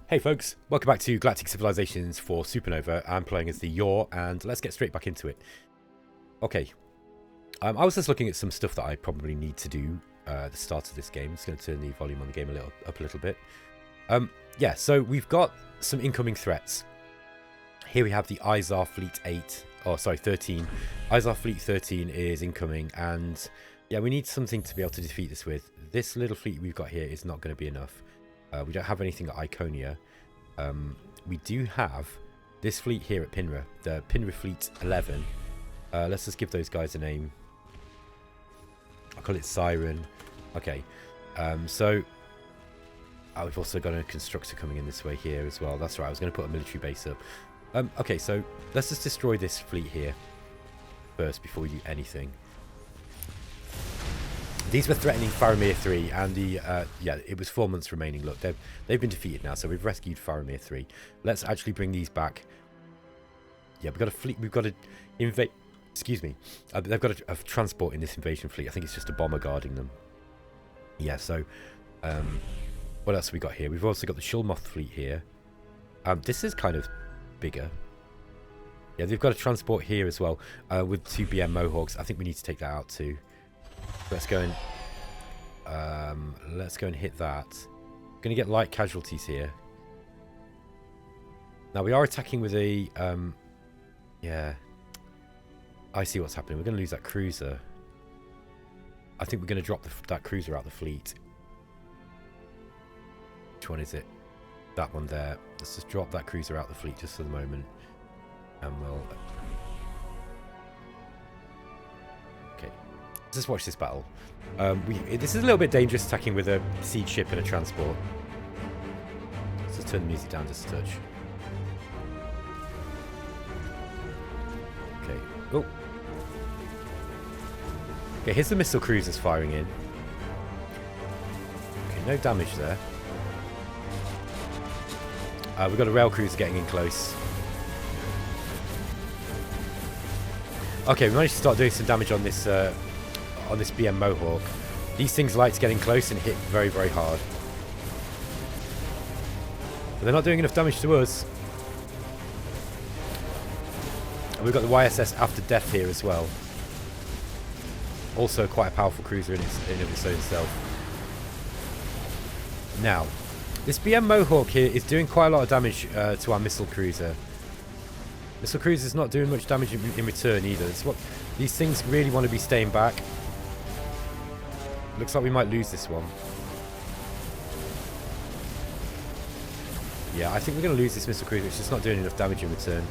Hey folks, welcome back to Galactic Civilizations for Supernova. I'm playing as the Yor, and let's get straight back into it. Okay, I was just looking at some stuff that I probably need to do at the start of this game. Just going to turn the volume on the game up a little bit. Yeah, so we've got some incoming threats. Here we have the Izar Fleet 13. Izar Fleet 13 is incoming, and yeah, we need something to be able to defeat this with. This little fleet we've got here is not going to be enough. We don't have anything at Iconia. We do have this fleet here at Pinra, the Pinra Fleet 11. Let's just give those guys a name. I'll call it Siren. Okay, so we've also got a constructor coming in this way here as well. That's right, I was going to put a military base up. Okay, so let's just destroy this fleet here first before we do anything. These were threatening Faramir 3, and the yeah, it was 4 months remaining. Look, they've been defeated now, so we've rescued Faramir 3. Let's actually bring these back. Yeah, we've got a fleet. We've got to invade. Excuse me. They've got a transport in this invasion fleet. I think it's just a bomber guarding them. Yeah. So, what else have we got here? We've also got the Shulmoth fleet here. This is kind of bigger. Yeah, they've got a transport here as well with 2 BM Mohawks. I think we need to take that out too. Let's go and hit that. We're going to get light casualties here. Now we are attacking with a yeah, I see what's happening. We're going to lose that cruiser. I think we're going to drop that cruiser out the fleet. Which one is it? That one there. Let's just drop that cruiser out the fleet just for the moment, and we'll just watch this battle. This is a little bit dangerous attacking with a siege ship and a transport. Let's just turn the music down just a touch. Okay. Oh. Okay, here's the missile cruisers firing in. Okay, no damage there. We've got a rail cruiser getting in close. Okay, we managed to start doing some damage on this BM Mohawk. These things like to get in close and hit very, very hard. But they're not doing enough damage to us. And we've got the YSS After Death here as well. Also quite a powerful cruiser in its own self. Now, this BM Mohawk here is doing quite a lot of damage to our missile cruiser. Missile cruiser's not doing much damage in return either. It's what these things really want to be staying back. Looks like we might lose this one. Yeah, I think we're going to lose this missile cruiser. It's just not doing enough damage in return.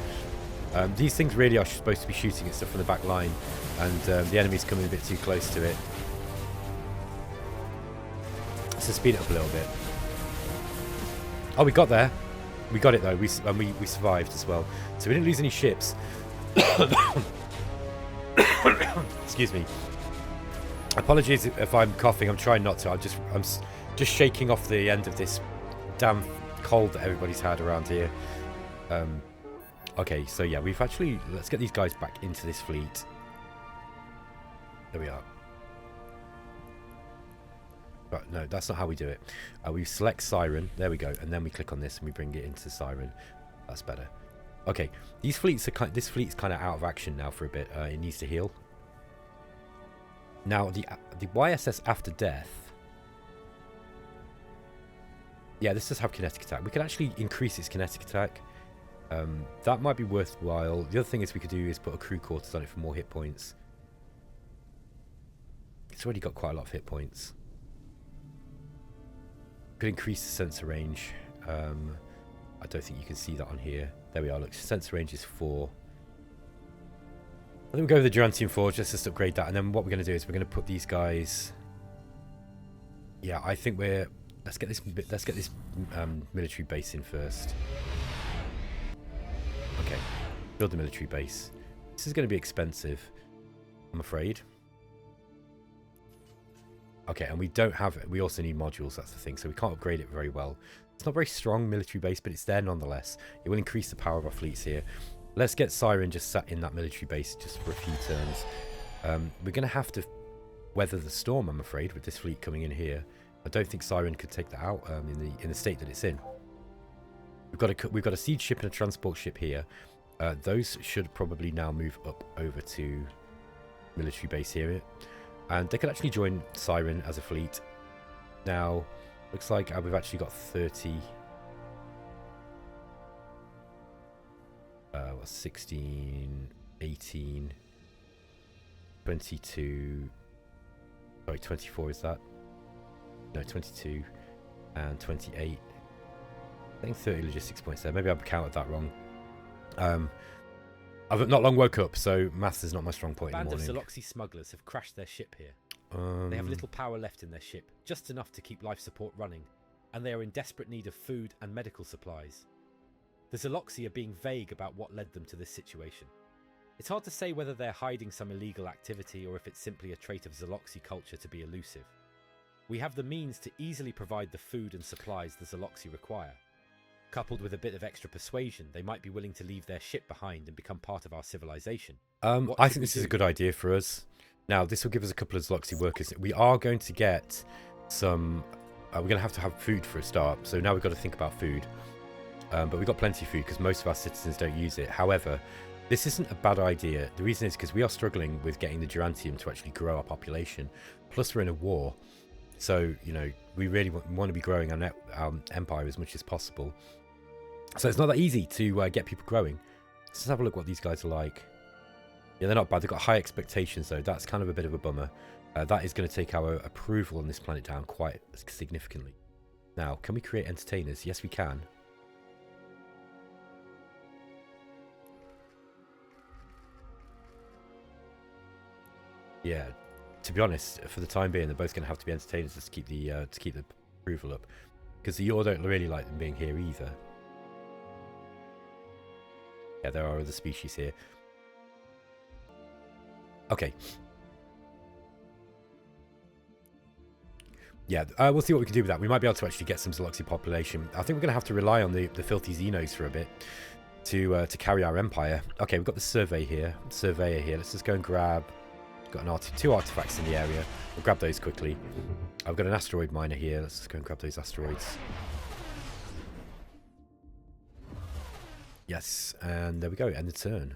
These things really are supposed to be shooting at stuff from the back line, and the enemy's coming a bit too close to it. Let's just speed it up a little bit. Oh, we got there. We got it though. We survived as well, so we didn't lose any ships. Excuse me. Apologies if I'm coughing. I'm trying not to. I'm just shaking off the end of this damn cold that everybody's had around here. Okay, so yeah, let's get these guys back into this fleet. There we are. But no, that's not how we do it. We select Siren. There we go, and then we click on this and we bring it into Siren. That's better. Okay, this fleet's kind of out of action now for a bit. It needs to heal. Now, the YSS After Death... Yeah, this does have kinetic attack. We can actually increase its kinetic attack. That might be worthwhile. The other thing we could do is put a crew quarters on it for more hit points. It's already got quite a lot of hit points. Could increase the sensor range. I don't think you can see that on here. There we are. Look, sensor range is 4. I think we'll go with the Durantium Forge. Let's just upgrade that, and then what we're going to do is we're going to put these guys. Yeah, I think let's get this military base in first. Okay, build a military base. This is going to be expensive, I'm afraid. Okay, and we also need modules. That's the thing. So we can't upgrade it very well. It's not a very strong military base, but it's there nonetheless. It will increase the power of our fleets here. Let's get Siren just sat in that military base just for a few turns. We're going to have to weather the storm, I'm afraid, with this fleet coming in here. I don't think Siren could take that out in the state that it's in. We've got a siege ship and a transport ship here. Those should probably now move up over to military base here, and they could actually join Siren as a fleet. Now, looks like we've actually got 30. 16, 18, 22. Sorry, 24 is that? No, 22 and 28. I think 30 logistics points there. Maybe I've counted that wrong. I've not long woke up, so maths is not my strong point in the morning. Band of Zaloxi smugglers have crashed their ship here. They have little power left in their ship, just enough to keep life support running, and they are in desperate need of food and medical supplies. The Zaloxi are being vague about what led them to this situation. It's hard to say whether they're hiding some illegal activity or if it's simply a trait of Zaloxi culture to be elusive. We have the means to easily provide the food and supplies the Zaloxi require. Coupled with a bit of extra persuasion, they might be willing to leave their ship behind and become part of our civilization. I think this is a good idea for us. Now, this will give us a couple of Zaloxi workers. We are going to get some... we're going to have food for a start, so now we've got to think about food. But we've got plenty of food because most of our citizens don't use it. However, this isn't a bad idea. The reason is because we are struggling with getting the Durantium to actually grow our population. Plus, we're in a war. So, you know, we really want to be growing our empire as much as possible. So it's not that easy to get people growing. Let's have a look what these guys are like. Yeah, they're not bad. They've got high expectations, though. That's kind of a bit of a bummer. That is going to take our approval on this planet down quite significantly. Now, can we create entertainers? Yes, we can. Yeah, to be honest, for the time being, they're both going to have to be entertainers to keep the approval up, because the Yor don't really like them being here either. Yeah, there are other species here. Okay. Yeah, we'll see what we can do with that. We might be able to actually get some Zaloxi population. I think we're going to have to rely on the filthy Xenos for a bit to carry our empire. Okay, we've got the surveyor here. Let's just go and grab... Got two artifacts in the area. We'll grab those quickly. I've got an asteroid miner here. Let's just go and grab those asteroids. Yes, and there we go. End the turn.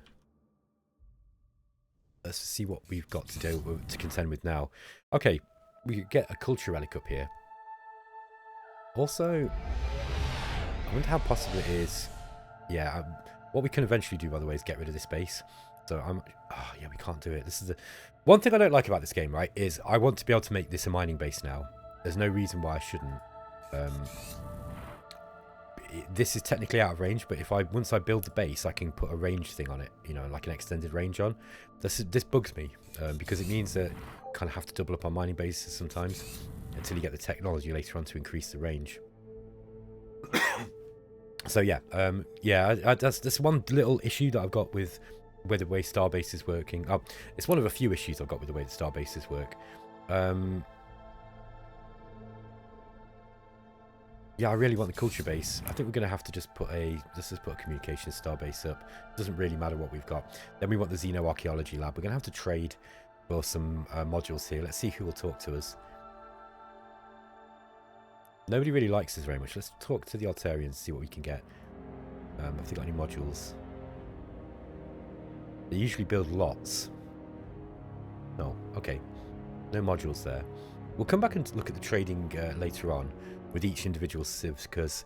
Let's see what we've got to do to contend with now. Okay, we could get a culture relic up here. Also, I wonder how possible it is. Yeah, what we can eventually do, by the way, is get rid of this base. So yeah, we can't do it. This is the one thing I don't like about this game, right? Is I want to be able to make this a mining base now. There's no reason why I shouldn't. This is technically out of range, but if once I build the base, I can put a range thing on it. You know, like an extended range on. This bugs me because it means that you kind of have to double up on mining bases sometimes until you get the technology later on to increase the range. So yeah, that's one little issue that I've got with the way Starbase is working. Oh, it's one of a few issues I've got with the way the Starbases work. Yeah, I really want the culture base. I think we're going to have to just put a communications Starbase up. It doesn't really matter what we've got. Then we want the Xenoarchaeology lab. We're going to have to trade for some modules here. Let's see who will talk to us. Nobody really likes us very much. Let's talk to the Altarians, see what we can get. Have they got any modules? They usually build lots. No, okay. No modules there. We'll come back and look at the trading later on with each individual civs, because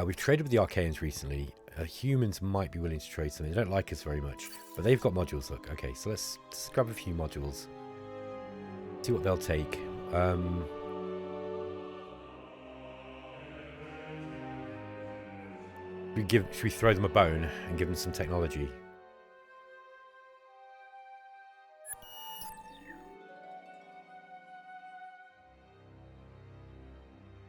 we've traded with the Archaeans recently. Humans might be willing to trade something. They don't like us very much, but they've got modules. Look, okay, so let's grab a few modules. See what they'll take. Should we throw them a bone and give them some technology?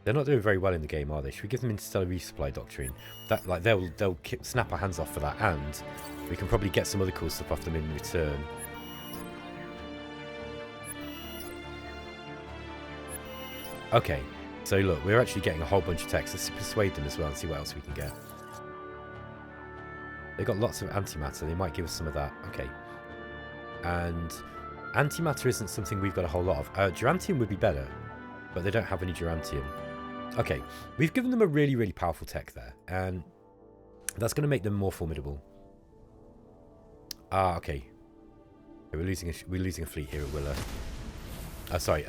They're not doing very well in the game, are they? Should we give them interstellar resupply doctrine? That, like, they'll snap our hands off for that, and we can probably get some other cool stuff off them in return. Okay, so look, we're actually getting a whole bunch of techs. Let's persuade them as well and see what else we can get. They've got lots of antimatter. They might give us some of that. Okay. And antimatter isn't something we've got a whole lot of. Durantium would be better, but they don't have any Durantium. Okay, we've given them a really, really powerful tech there, and that's going to make them more formidable. Ah, okay. We're losing a fleet here at Willa. Sorry,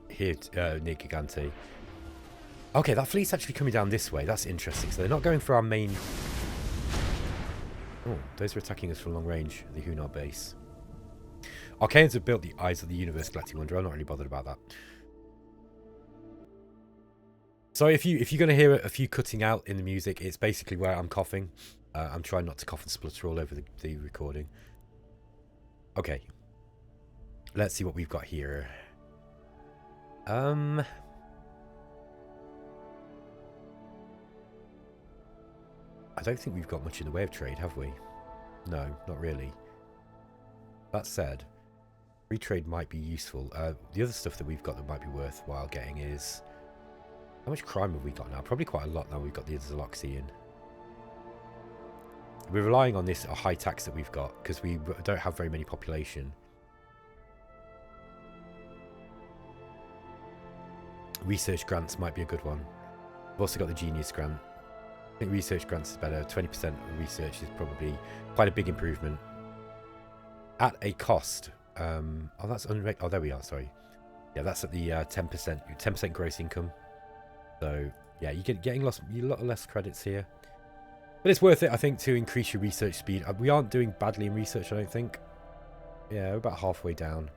here near Gigante. Okay, that fleet's actually coming down this way. That's interesting. So they're not going for our main... Oh, those are attacking us from long range, the Hunar base. Archaeans have built the Eyes of the Universe Galactic Wonder. I'm not really bothered about that. Sorry if you're going to hear a few cutting out in the music. It's basically where I'm coughing. I'm trying not to cough and splutter all over the recording. Okay. Let's see what we've got here. I don't think we've got much in the way of trade, have we? No, not really. That said, free trade might be useful. The other stuff that we've got that might be worthwhile getting is... How much crime have we got now? Probably quite a lot now we've got the Ethnology in. We're relying on this high tax that we've got because we don't have very many population. Research grants might be a good one. We've also got the Genius grant. I think research grants is better. 20% of research is probably quite a big improvement. At a cost. Oh, that's unrated. Oh, there we are. Sorry. Yeah, that's at the 10% gross income. So, yeah, you're getting a lot less credits here. But it's worth it, I think, to increase your research speed. We aren't doing badly in research, I don't think. Yeah, we're about halfway down.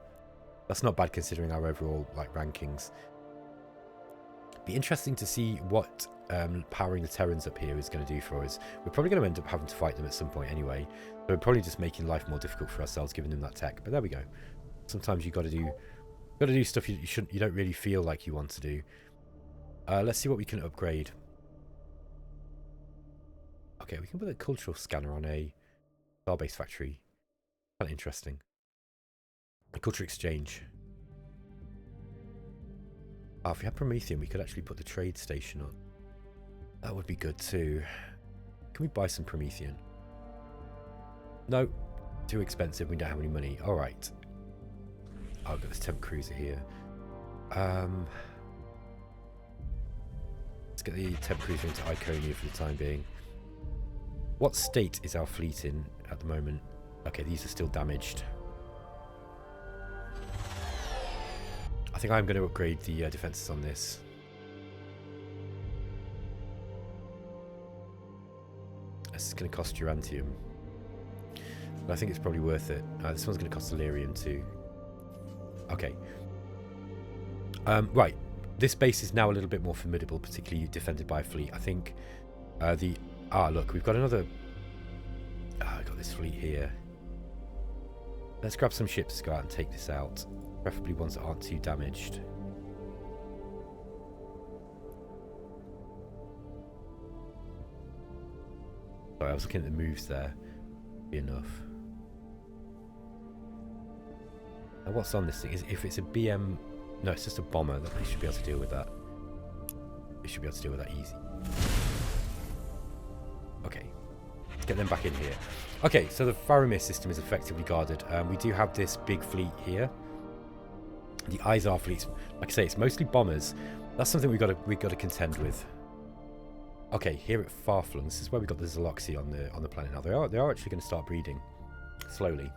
That's not bad considering our overall rankings. Be interesting to see what powering the Terrans up here is going to do for us. We're probably going to end up having to fight them at some point anyway. So we're probably just making life more difficult for ourselves, giving them that tech. But there we go. Sometimes you got to do stuff you don't really feel like you want to do. Let's see what we can upgrade. Okay, we can put a cultural scanner on a Starbase factory. Kind of interesting. A culture exchange. Oh, if we had Promethean, we could actually put the trade station on. That would be good too. Can we buy some Promethean? No, too expensive. We don't have any money. All right. Oh, I've got this temp cruiser here. Let's get the temp cruiser into Iconia for the time being. What state is our fleet in at the moment? Okay, these are still damaged. I think I'm going to upgrade the defences on this. This is going to cost Urantium. But I think it's probably worth it. This one's going to cost Illyrium too. Okay. Right. This base is now a little bit more formidable, particularly defended by a fleet. I think look, we've got another... I've got this fleet here. Let's grab some ships to go out and take this out. Preferably ones that aren't too damaged. Sorry, I was looking at the moves there. Be enough. Now what's on this thing? If it's a BM... No, it's just a bomber. They should be able to deal with that. They should be able to deal with that easy. Okay. Let's get them back in here. Okay, so the Faramir system is effectively guarded. We do have this big fleet here. The Izar fleets, like I say, it's mostly bombers. That's something we've got to contend with. Okay, here at Farflung, this is where we got the Zaloxy on the planet now. They are actually going to start breeding slowly.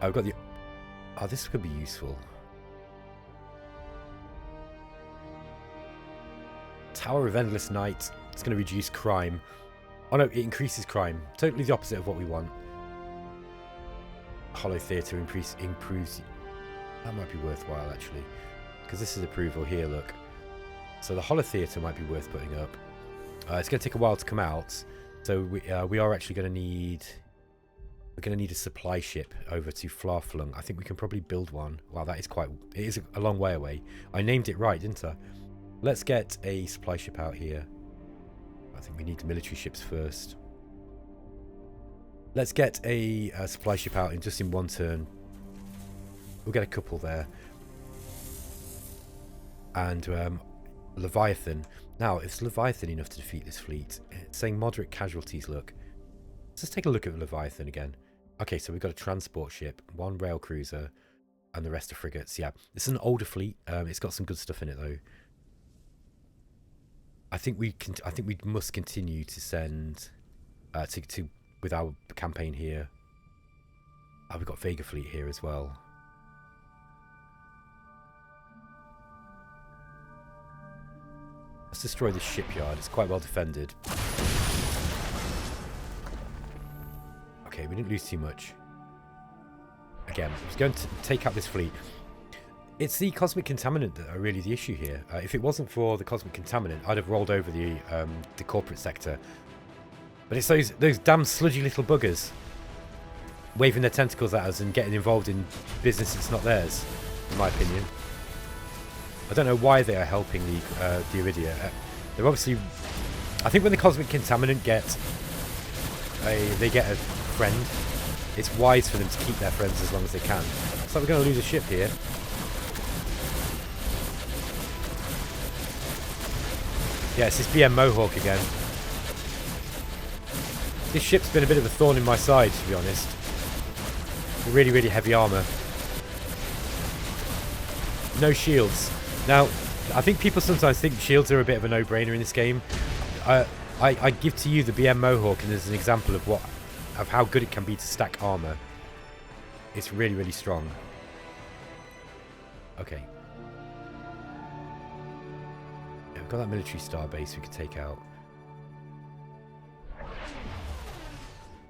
I've got the... Oh, this could be useful. Tower of Endless Night. It's going to reduce crime. Oh no, it increases crime. Totally the opposite of what we want. Hollow Theatre improves... That might be worthwhile, actually. Because this is approval here, look. So the Hollow Theatre might be worth putting up. It's going to take a while to come out. So we are actually going to need... We're going to need a supply ship over to Flarflung. I think we can probably build one. Wow, that is quite... It is a long way away. I named it right, didn't I? Let's get a supply ship out here. I think we need military ships first. Let's get a supply ship out just in one turn. We'll get a couple there. And Leviathan. Now, is Leviathan enough to defeat this fleet? It's saying moderate casualties, look. Let's just take a look at Leviathan again. Okay, so we've got a transport ship, 1 rail cruiser, and the rest are frigates. Yeah, this is an older fleet. It's got some good stuff in it though. I think we must continue to send to with our campaign here. We've got Vega fleet here as well. Let's destroy this shipyard. It's quite well defended. Okay, we didn't lose too much. Again, I was going to take out this fleet. It's the cosmic contaminant that are really the issue here. If it wasn't for the cosmic contaminant, I'd have rolled over the corporate sector. But it's those damn sludgy little buggers waving their tentacles at us and getting involved in business that's not theirs, in my opinion. I don't know why they are helping the Iridia. They're obviously... I think when the cosmic contaminant gets they get a friend, it's wise for them to keep their friends as long as they can. So we're going to lose a ship here. Yeah, it's this BM Mohawk again. This ship's been a bit of a thorn in my side, to be honest. Really, really heavy armour. No shields. Now, I think people sometimes think shields are a bit of a no-brainer in this game. I give to you the BM Mohawk and as an example of how good it can be to stack armour. It's really, really strong. Okay. Yeah, we've got that military star base we could take out.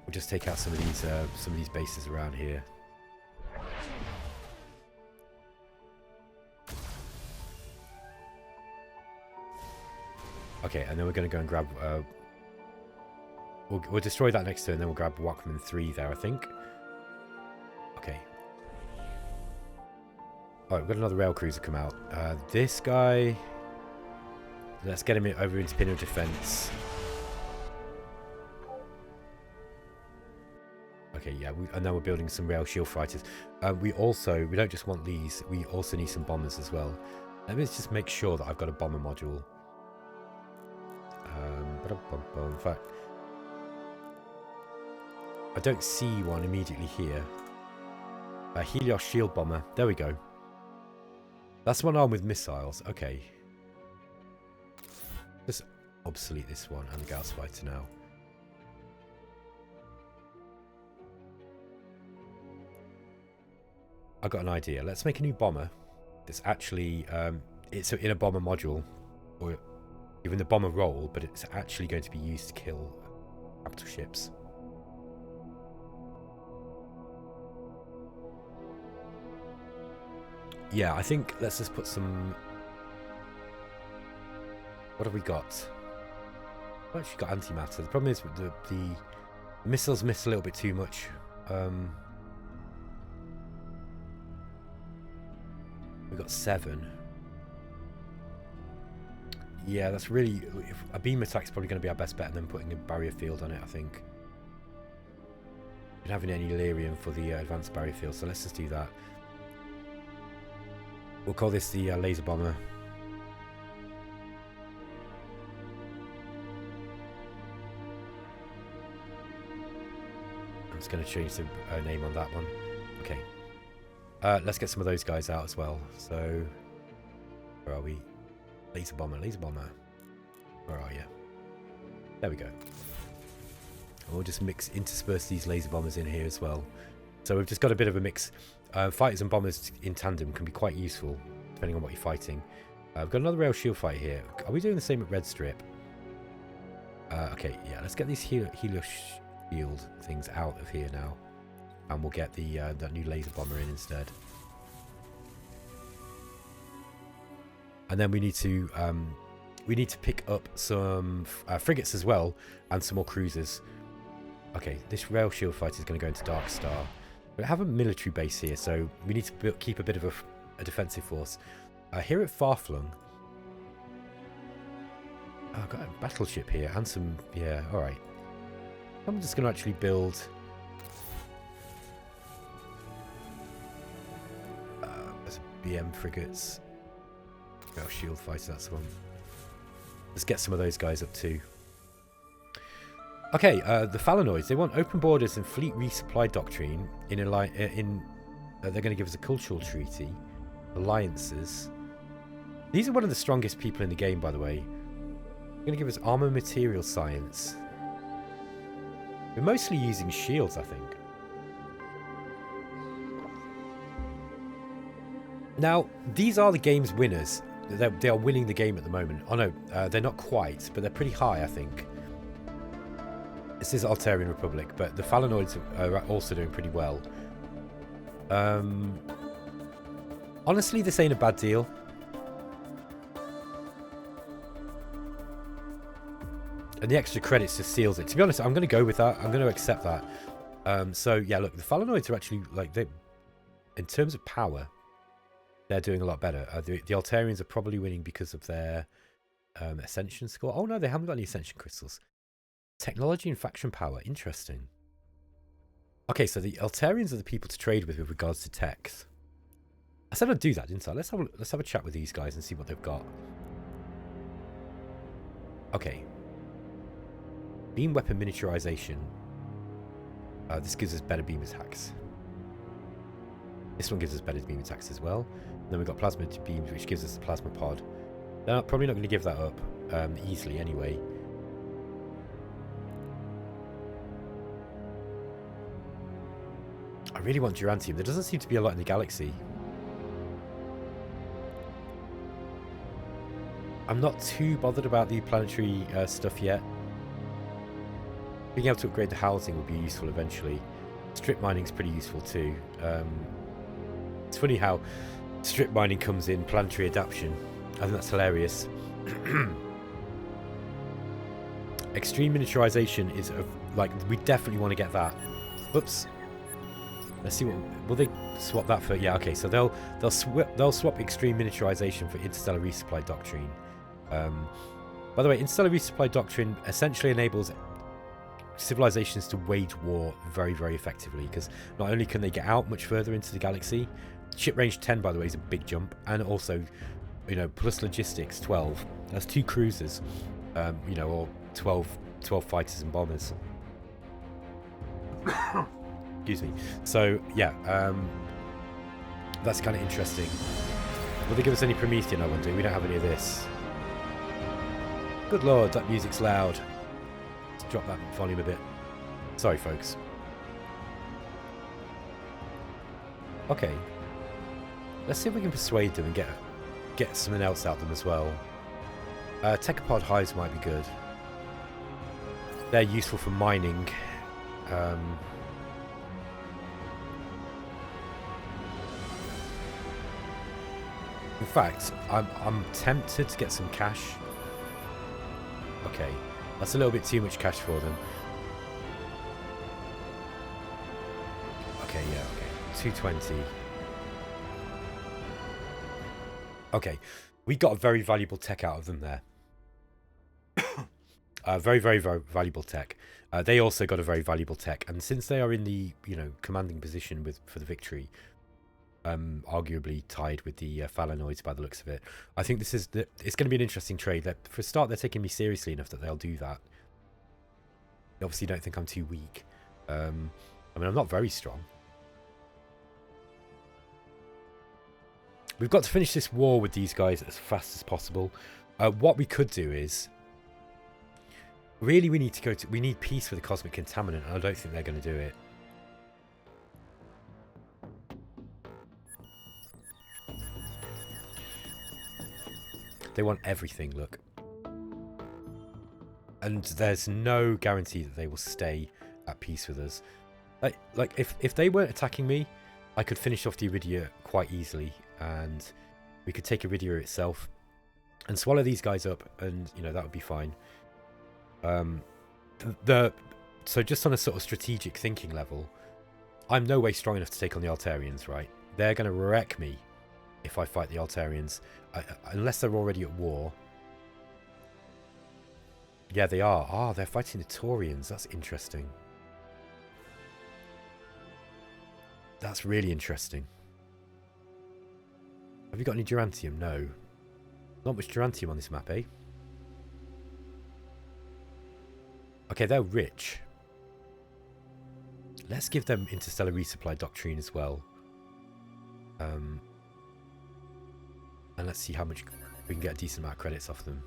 We'll just take out some of these bases around here. Okay, and then we're going to go and grab... We'll destroy that next turn, then we'll grab Walkman 3 there, I think. Okay. Alright, we've got another rail cruiser come out. This guy... Let's get him over into Pinner Defense. Okay, yeah, and now we're building some rail shield fighters. We don't just want these, we also need some bombers as well. Let me just make sure that I've got a bomber module. In fact, I don't see one immediately here. A Helios shield bomber. There we go. That's one armed with missiles. Okay. Just obsolete this one and the Gauss fighter now. I got an idea. Let's make a new bomber. That's actually it's in a bomber module, or even the bomber role, but it's actually going to be used to kill capital ships. Yeah, I think let's just put some... What have we got? We've actually got antimatter. The problem is the missiles miss a little bit too much. We've got 7. Yeah, that's really... A beam attack's probably going to be our best bet, and then putting a barrier field on it, I think. We don't have any Lyrium for the advanced barrier field, so let's just do that. We'll call this the laser bomber. I'm just going to change the name on that one. Okay. Let's get some of those guys out as well. So, where are we? Laser bomber, laser bomber. Where are you? There we go. And we'll just intersperse these laser bombers in here as well. So we've just got a bit of a mix. Fighters and bombers in tandem can be quite useful, depending on what you're fighting. We've got another rail shield fight here. Are we doing the same at Red Strip? Okay, yeah, let's get these Helios shield things out of here now. And we'll get the that new laser bomber in instead. And then we need to pick up some frigates as well, and some more cruisers. Okay, this rail shield fighter is going to go into Dark Star. We have a military base here, so we need to keep a bit of a defensive force. Here at Farflung, I've got a battleship here and some... Yeah, alright. I'm just going to actually build... There's BM frigates. Rail shield fighter, that's the one. Let's get some of those guys up too. Okay, the Falanoids, they want open borders and fleet resupply doctrine they're going to give us a cultural treaty, alliances. These are one of the strongest people in the game, by the way. They're going to give us armor material science. We're mostly using shields, I think. Now, these are the game's winners. They are winning the game at the moment. Oh no, they're not quite, but they're pretty high, I think. This is Altarian Republic, but the Falanoids are also doing pretty well. Honestly, this ain't a bad deal. And the extra credits just seals it. To be honest, I'm going to go with that. I'm going to accept that. So, yeah, look, the Falanoids are actually, like, in terms of power, they're doing a lot better. The Altarians are probably winning because of their Ascension score. Oh, no, they haven't got any Ascension crystals. Technology and faction power. Interesting. Okay, so the Altarians are the people to trade with regards to techs. I said I'd do that, didn't I? Let's have a chat with these guys and see what they've got. Okay. Beam weapon miniaturization. This gives us better beam attacks. This one gives us better beam attacks as well. And then we've got plasma beams, which gives us the plasma pod. They're probably not going to give that up easily anyway. I really want Durantium. There doesn't seem to be a lot in the galaxy. I'm not too bothered about the planetary stuff yet. Being able to upgrade the housing will be useful eventually. Strip mining is pretty useful too. It's funny how strip mining comes in planetary adaptation. I think that's hilarious. Extreme miniaturization is like, we definitely want to get that. Oops. Let's see what will they swap that for. Yeah, okay. So they'll swap extreme miniaturization for interstellar resupply doctrine. By the way, interstellar resupply doctrine essentially enables civilizations to wage war very, very effectively, because not only can they get out much further into the galaxy, ship range 10, by the way, is a big jump, and also, you know, plus logistics 12. That's 2 cruisers, you know, or 12 fighters and bombers. Excuse me. So yeah, that's kind of interesting. Will they give us any Promethean? I wonder. We don't have any of this. Good lord, that music's loud. Let's drop that volume a bit. Sorry, folks. Okay. Let's see if we can persuade them and get something else out of them as well. Techopod hives might be good. They're useful for mining. In fact, I'm tempted to get some cash. Okay, that's a little bit too much cash for them. Okay, yeah, okay. 220. Okay, we got a very valuable tech out of them there. Very, very, very valuable tech. They also got a very valuable tech, and since they are in the, you know, commanding position for the victory, arguably tied with the Falanoids by the looks of it, I think it's going to be an interesting trade. For a start, they're taking me seriously enough that they'll do that. They obviously don't think I'm too weak. I mean, I'm not very strong. We've got to finish this war with these guys as fast as possible. What we could do is, really, we need peace for the cosmic contaminant, and I don't think they're going to do it. They want everything, look. And there's no guarantee that they will stay at peace with us. Like if they weren't attacking me, I could finish off the Iridia quite easily, and we could take Iridia itself and swallow these guys up, and, you know, that would be fine. So just on a sort of strategic thinking level, I'm no way strong enough to take on the Altarians, right? They're going to wreck me if I fight the Altarians, unless they're already at war. Yeah, they are. Ah, they're fighting the Taurians. That's interesting. That's really interesting. Have you got any Durantium? No. Not much Durantium on this map, eh? Okay, they're rich. Let's give them interstellar resupply doctrine as well. And let's see how much we can get a decent amount of credits off them.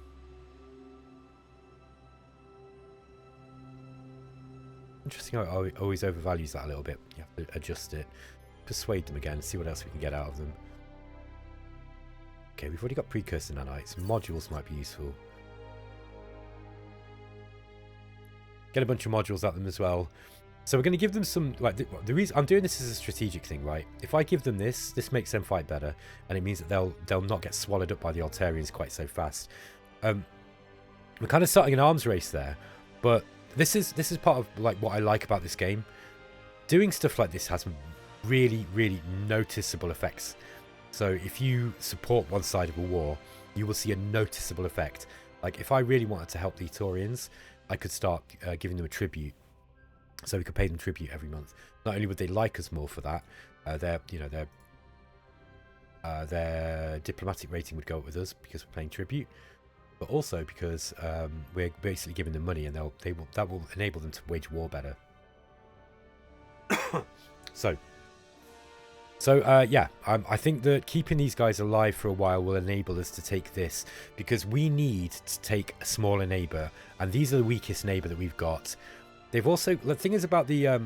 Interesting how it always overvalues that a little bit. You have to adjust it. Persuade them again, see what else we can get out of them. Okay, we've already got precursor nanites. Modules might be useful. Get a bunch of modules at them as well. So we're going to give them some, like, the reason I'm doing this is a strategic thing, right? If I give them this makes them fight better, and it means that they'll not get swallowed up by the Altarians quite so fast. We're kind of starting an arms race there, but this is part of like what I like about this game. Doing stuff like this has really, really noticeable effects. So if you support one side of a war, you will see a noticeable effect. Like if I really wanted to help the Ethnologians, I could start giving them a tribute. So we could pay them tribute every month. Not only would they like us more for that, their diplomatic rating would go up with us because we're paying tribute, but also because we're basically giving them money, and that will enable them to wage war better. I think that keeping these guys alive for a while will enable us to take this, because we need to take a smaller neighbor, and these are the weakest neighbor that we've got. They've also, the thing is about the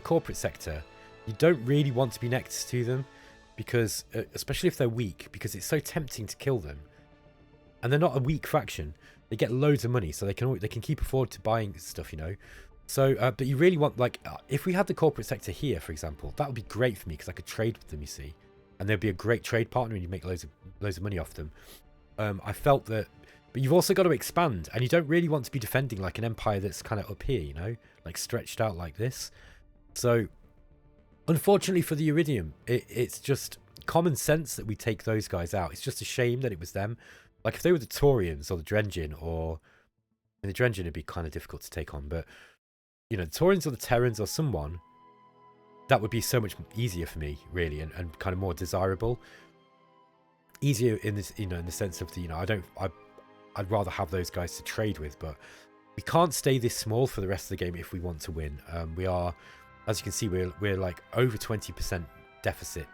corporate sector, you don't really want to be next to them, because especially if they're weak, because it's so tempting to kill them, and they're not a weak faction. They get loads of money, so they can keep afford to buying stuff, you know. So, but you really want, like, if we had the corporate sector here, for example, that would be great for me because I could trade with them, you see, and they'd be a great trade partner, and you'd make loads of money off them. I felt that. But you've also got to expand, and you don't really want to be defending like an empire that's kind of up here, you know, like stretched out like this. So, unfortunately for the Iridium, it's just common sense that we take those guys out. It's just a shame that it was them. Like if they were the Taurians or the Drengin, the Drengin would be kind of difficult to take on, but you know, the Taurians or the Terrans or someone, that would be so much easier for me, really, and kind of more desirable. Easier in this, you know, in the sense of the, you know, I'd rather have those guys to trade with, but we can't stay this small for the rest of the game if we want to win. We are, as you can see, we're like over 20% deficit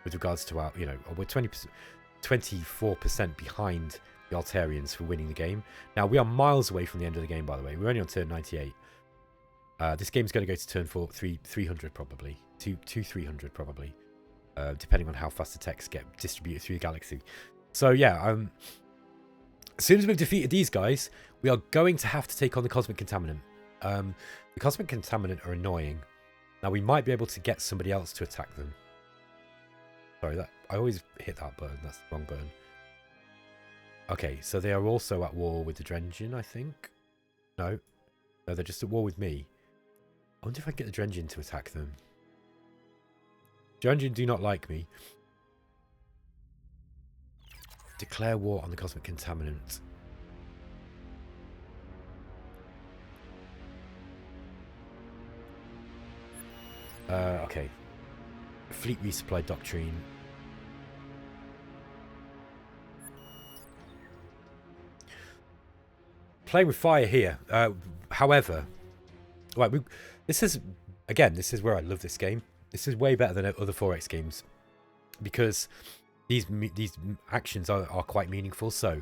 with regards to our, you know, we're 24% behind the Altarians for winning the game. Now, we are miles away from the end of the game, by the way. We're only on turn 98. This game's going to go to turn 300 probably, 300 probably, depending on how fast the techs get distributed through the galaxy. So yeah, as soon as we've defeated these guys, we are going to have to take on the Cosmic Contaminant. The Cosmic Contaminant are annoying. Now, we might be able to get somebody else to attack them. Sorry, I always hit that button. That's the wrong button. Okay, so they are also at war with the Drengin, I think. No, they're just at war with me. I wonder if I can get the Drengin to attack them. Drengin do not like me. Declare war on the Cosmic Contaminant. Okay. Fleet resupply doctrine. Playing with fire here. However, right, this is where I love this game. This is way better than other 4X games, because these actions are quite meaningful. So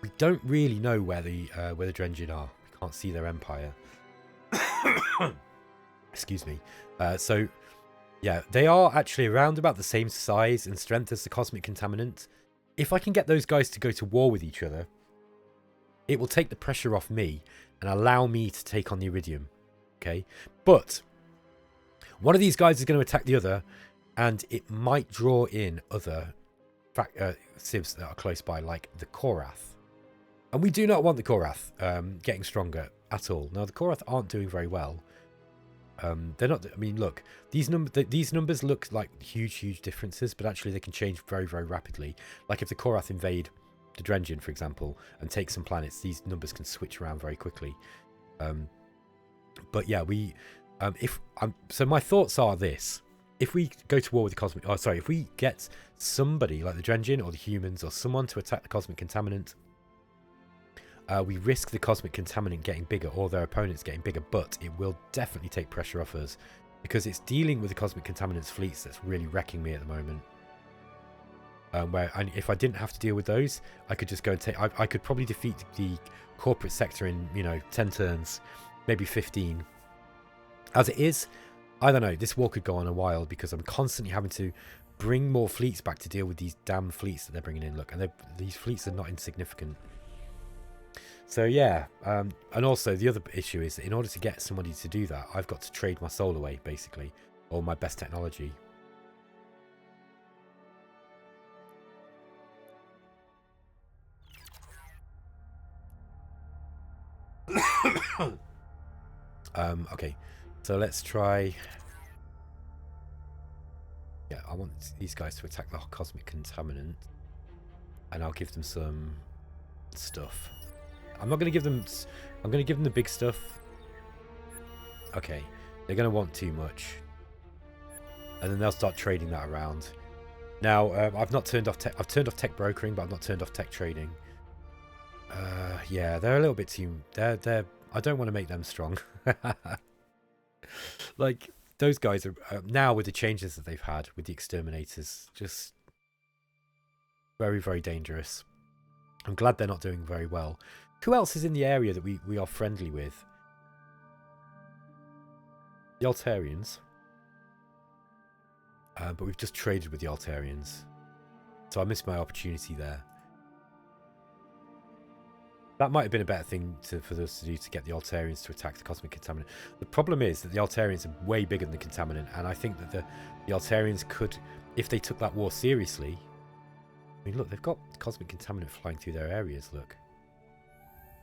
we don't really know where the Drengin are. We can't see their empire. Excuse me. So yeah, they are actually around about the same size and strength as the Cosmic Contaminant. If I can get those guys to go to war with each other, it will take the pressure off me and allow me to take on the Iridium. Okay, but one of these guys is going to attack the other, and it might draw in other civs that are close by, like the Korath. And we do not want the Korath getting stronger at all. Now, the Korath aren't doing very well. They're not. I mean, look, these numbers look like huge differences, but actually they can change very, very rapidly. Like if the Korath invade the Drengin, for example, and take some planets, these numbers can switch around very quickly. But yeah, so my thoughts are this: if we go to war with the Cosmic, if we get somebody like the Drengin or the humans or someone to attack the Cosmic Contaminant, we risk the cosmic contaminant getting bigger or their opponents getting bigger, but it will definitely take pressure off us because it's dealing with the cosmic contaminant's fleets that's really wrecking me at the moment. And if I didn't have to deal with those, I could just go and take... I could probably defeat the corporate sector in, 10 turns, maybe 15. As it is, I don't know, this war could go on a while because I'm constantly having to bring more fleets back to deal with these damn fleets that they're bringing in. Look, and these fleets are not insignificant. So yeah, and also the other issue is that in order to get somebody to do that, I've got to trade my soul away, basically, or my best technology. Okay, so let's try... Yeah, I want these guys to attack the cosmic contaminant, and I'll give them some stuff. I'm not going to give them... I'm going to give them the big stuff. Okay, they're going to want too much, and then they'll start trading that around. Now, I've not turned off tech... I've turned off tech brokering, but I've not turned off tech trading. Yeah, they're a little bit too... They're... I don't want to make them strong. Like, those guys are... now, with the changes that they've had with the exterminators, just very, very dangerous. I'm glad they're not doing very well. Who else is in the area that we are friendly with? The Altarians. But we've just traded with the Altarians. So I missed my opportunity there. That might have been a better thing for us to do, to get the Altarians to attack the cosmic contaminant. The problem is that the Altarians are way bigger than the contaminant, and I think that the Altarians could, if they took that war seriously... I mean, look, they've got cosmic contaminant flying through their areas, look.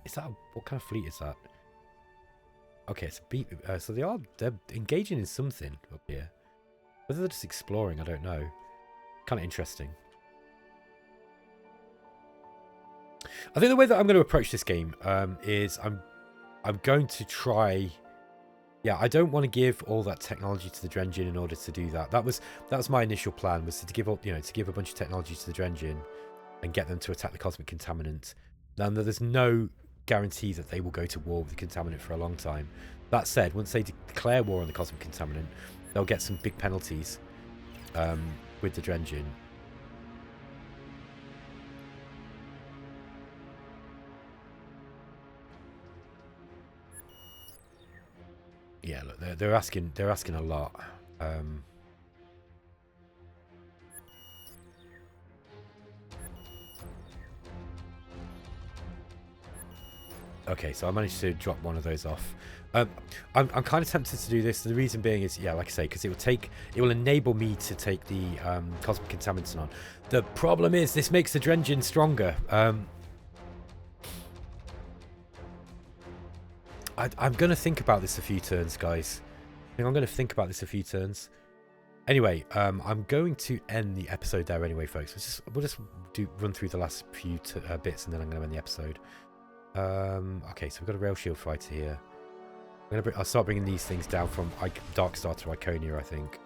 Is that... what kind of fleet is that? Okay, it's a so they're engaging in something up here. Whether they're just exploring, I don't know. Kind of interesting. I think the way that I'm going to approach this game is I'm going to try... Yeah, I don't want to give all that technology to the Drengen in order to do that. That was my initial plan, was to give up, to give a bunch of technology to the Drengen and get them to attack the cosmic contaminant. Now, there's no guarantee that they will go to war with the contaminant for a long time. That said, once they declare war on the cosmic contaminant, they'll get some big penalties with the Drengen. Yeah, look, they're asking a lot. Okay, so I managed to drop one of those off. I'm kind of tempted to do this. The reason being is, yeah, like I say, because it will enable me to take the cosmic contaminants on. The problem is this makes the Drengen stronger. I'm going to think about this a few turns, guys. I think I'm going to think about this a few turns. Anyway, I'm going to end the episode there anyway, folks. We'll just run through the last few bits, and then I'm going to end the episode. Okay, so we've got a rail shield fighter here. I'll start bringing these things down from Darkstar to Iconia, I think.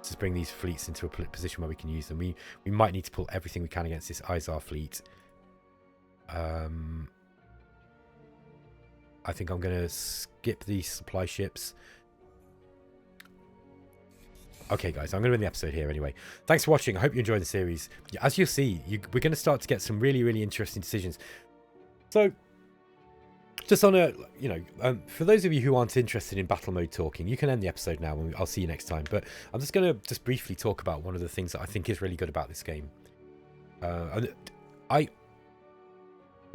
Just bring these fleets into a position where we can use them. We might need to pull everything we can against this Izar fleet. I think I'm going to skip these supply ships. Okay, guys, I'm going to end the episode here anyway. Thanks for watching. I hope you enjoyed the series. As you'll see, we're going to start to get some really, really interesting decisions. So, just on a, for those of you who aren't interested in battle mode talking, you can end the episode now, and I'll see you next time. But I'm just going to briefly talk about one of the things that I think is really good about this game.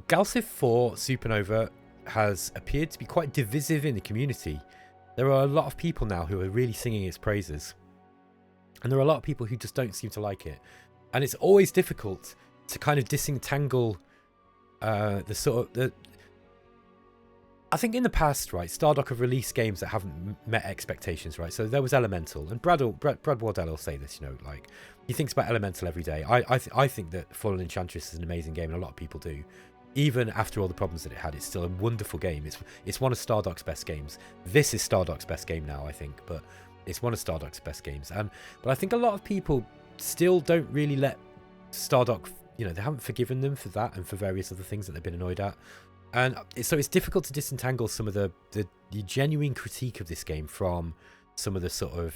GalCiv 4 Supernova has appeared to be quite divisive in the community. There are a lot of people now who are really singing its praises, and there are a lot of people who just don't seem to like it. And it's always difficult to kind of disentangle I think in the past, right, Stardock have released games that haven't met expectations, right? So there was Elemental, and Brad Wardell will say this, like, he thinks about Elemental every day. I think that Fallen Enchantress is an amazing game, and a lot of people do. Even after all the problems that it had, it's still a wonderful game. It's one of Stardock's best games. This is Stardock's best game now, I think, but it's one of Stardock's best games. But I think a lot of people still don't really let Stardock you know, they haven't forgiven them for that and for various other things that they've been annoyed at. And so it's difficult to disentangle some of the genuine critique of this game from some of the sort of,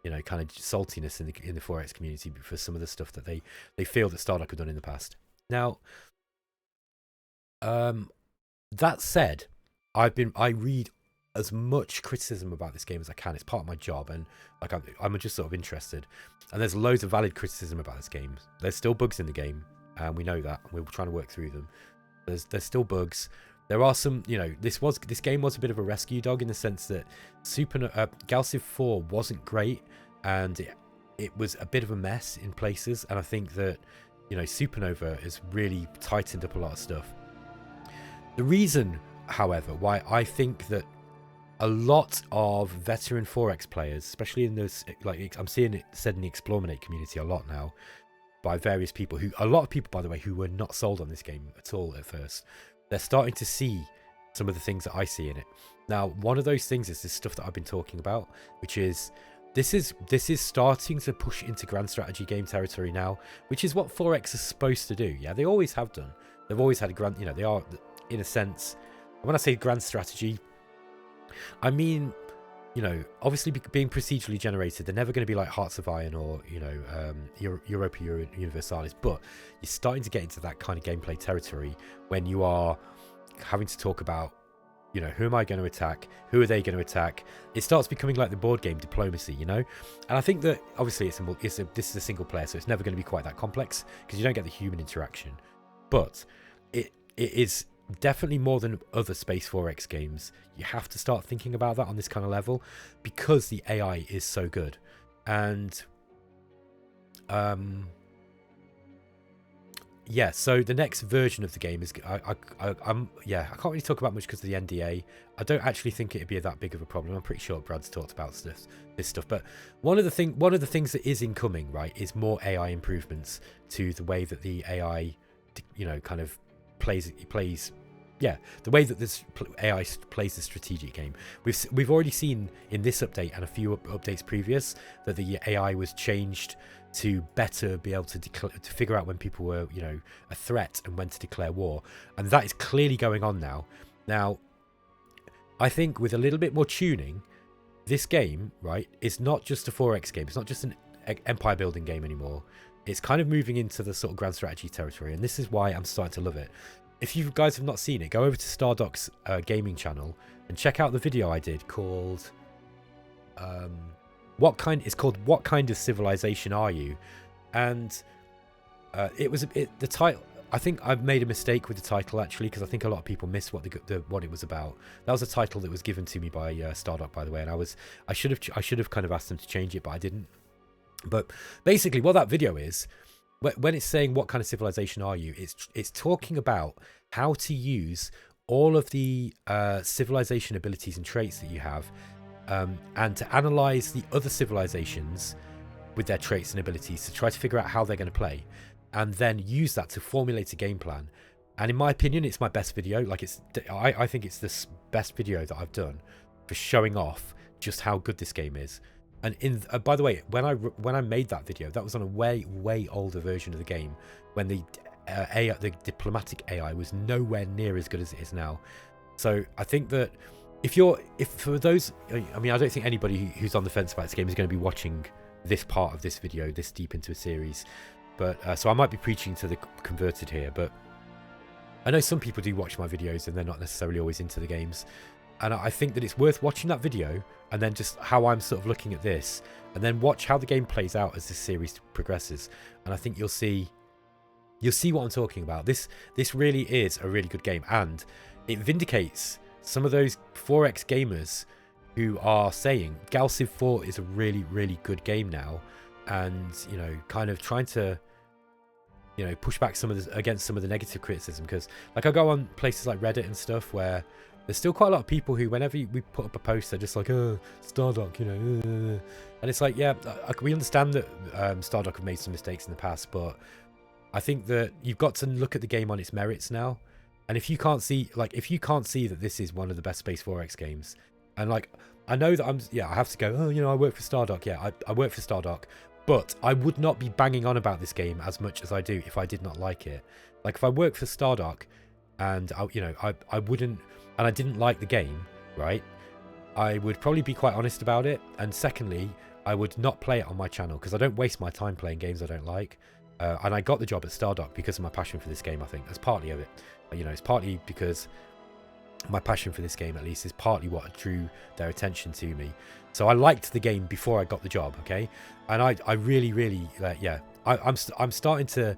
you know, kind of saltiness in the 4X community for some of the stuff that they feel that Stardock have done in the past. Now, that said, I read as much criticism about this game as I can. It's part of my job, and like I'm just sort of interested. And there's loads of valid criticism about this game. There's still bugs in the game, and we know that. We're trying to work through them. There's still bugs. There are some, you know, this game was a bit of a rescue dog in the sense that GalCiv 4 wasn't great, and it was a bit of a mess in places. And I think that, you know, Supernova has really tightened up a lot of stuff. The reason, however, why I think that a lot of veteran 4X players, especially in this, like I'm seeing it said in the Explorminate community a lot now by various people, a lot of people, by the way, who were not sold on this game at all at first, they're starting to see some of the things that I see in it. Now, one of those things is this stuff that I've been talking about, which is this is starting to push into grand strategy game territory now, which is what 4X is supposed to do. Yeah, they always have done. They've always had a grand, you know, they are, in a sense, when I say grand strategy, I mean, you know, obviously being procedurally generated, they're never going to be like Hearts of Iron or, you know, Europa Universalis, but you're starting to get into that kind of gameplay territory when you are having to talk about, you know, who am I going to attack? Who are they going to attack? It starts becoming like the board game diplomacy, you know? And I think that obviously this is a single player, so it's never going to be quite that complex because you don't get the human interaction. But it is definitely more than other Space 4X games. You have to start thinking about that on this kind of level because the AI is so good. And yeah, so the next version of the game is I can't really talk about much because of the NDA. I don't actually think it'd be that big of a problem. I'm pretty sure Brad's talked about this stuff, but one of the things that is incoming, right, is more AI improvements to the way that the AI, you know, kind of plays the way that this AI plays the strategic game. We've already seen in this update and a few updates previous that the AI was changed to better be able to figure out when people were, you know, a threat and when to declare war, and that is clearly going on now. Now, I think with a little bit more tuning, this game, right, is not just a 4X game. It's not just an empire building game anymore. It's kind of moving into the sort of grand strategy territory, and this is why I'm starting to love it. If you guys have not seen it, go over to Stardock's gaming channel and check out the video I did called What Kind of Civilization Are You? And the title. I think I've made a mistake with the title actually, because I think a lot of people miss what it was about. That was a title that was given to me by Stardock, by the way, and I should have kind of asked them to change it, but I didn't. But basically, what that video is, when it's saying what kind of civilization are you, it's talking about how to use all of the civilization abilities and traits that you have, and to analyze the other civilizations with their traits and abilities to try to figure out how they're going to play, and then use that to formulate a game plan. And in my opinion, it's my best video. Like, I think it's the best video that I've done for showing off just how good this game is. And by the way, when I made that video, that was on a way older version of the game, when the diplomatic AI was nowhere near as good as it is now. So I think that for those, I mean, I don't think anybody who's on the fence about this game is going to be watching this part of this video this deep into a series. But so I might be preaching to the converted here, but I know some people do watch my videos and they're not necessarily always into the games. And I think that it's worth watching that video and then just how I'm sort of looking at this, and then watch how the game plays out as this series progresses. And I think you'll see what I'm talking about. This really is a really good game, and it vindicates some of those 4X gamers who are saying GalCiv 4 is a really, really good game now, and, you know, kind of trying to, you know, push back against some of the negative criticism. Because, like, I go on places like Reddit and stuff where there's still quite a lot of people who, whenever we put up a post, they're just like, oh, Stardock, you know. And it's like, yeah, we understand that Stardock have made some mistakes in the past, but I think that you've got to look at the game on its merits now. And if you can't see that this is one of the best Space 4X games, and like, I know that I have to go, oh, you know, I work for Stardock. Yeah, I work for Stardock, But I would not be banging on about this game as much as I do if I did not like it. Like if I worked for Stardock and I wouldn't, and I didn't like the game, right? I would probably be quite honest about it. And secondly, I would not play it on my channel because I don't waste my time playing games I don't like. And I got the job at Stardock because of my passion for this game, I think. That's partly of it. It's partly because my passion for this game, at least, is partly what drew their attention to me. So I liked the game before I got the job, okay? And I really, really, I'm starting to...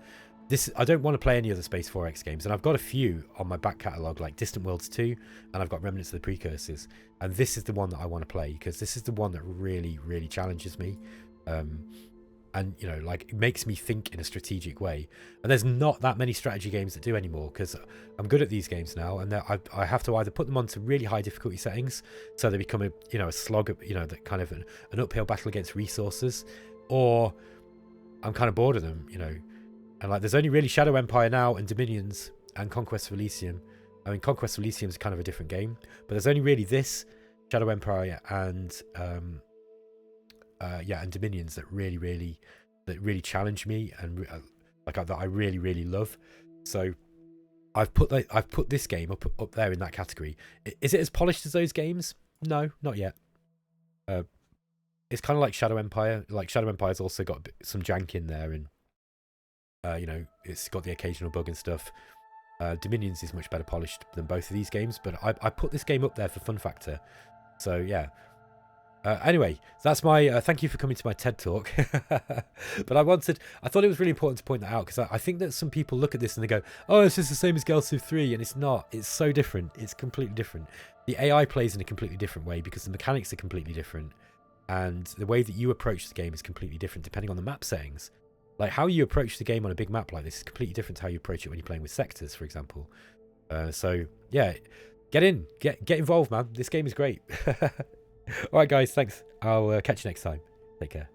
I don't want to play any other Space 4X games, and I've got a few on my back catalogue, like Distant Worlds 2, and I've got Remnants of the Precursors, and this is the one that I want to play, because this is the one that really, really challenges me, and, like, it makes me think in a strategic way. And there's not that many strategy games that do anymore, because I'm good at these games now, and I have to either put them onto really high difficulty settings, so they become a slog, that kind of an uphill battle against resources, or I'm kind of bored of them, And like, there's only really Shadow Empire now, and Dominions, and Conquest of Elysium. I mean, Conquest of Elysium is kind of a different game, but there's only really this, Shadow Empire, and and Dominions that really challenge me, and that I really, really love. So I've put this game up there in that category. Is it as polished as those games? No, not yet. It's kind of like Shadow Empire. Like, Shadow Empire's also got some jank in there, and it's got the occasional bug and stuff. Dominions is much better polished than both of these games, but I put this game up there for fun factor. So yeah. Anyway, that's my thank you for coming to my TED talk. But I thought it was really important to point that out, because I think that some people look at this and they go, oh, it's just the same as GalCiv 3, and it's not. It's so different. It's completely different. The AI plays in a completely different way because the mechanics are completely different, and the way that you approach the game is completely different depending on the map settings. Like, how you approach the game on a big map like this is completely different to how you approach it when you're playing with sectors, for example. So yeah, get involved, man. This game is great. All right, guys, thanks. I'll catch you next time. Take care.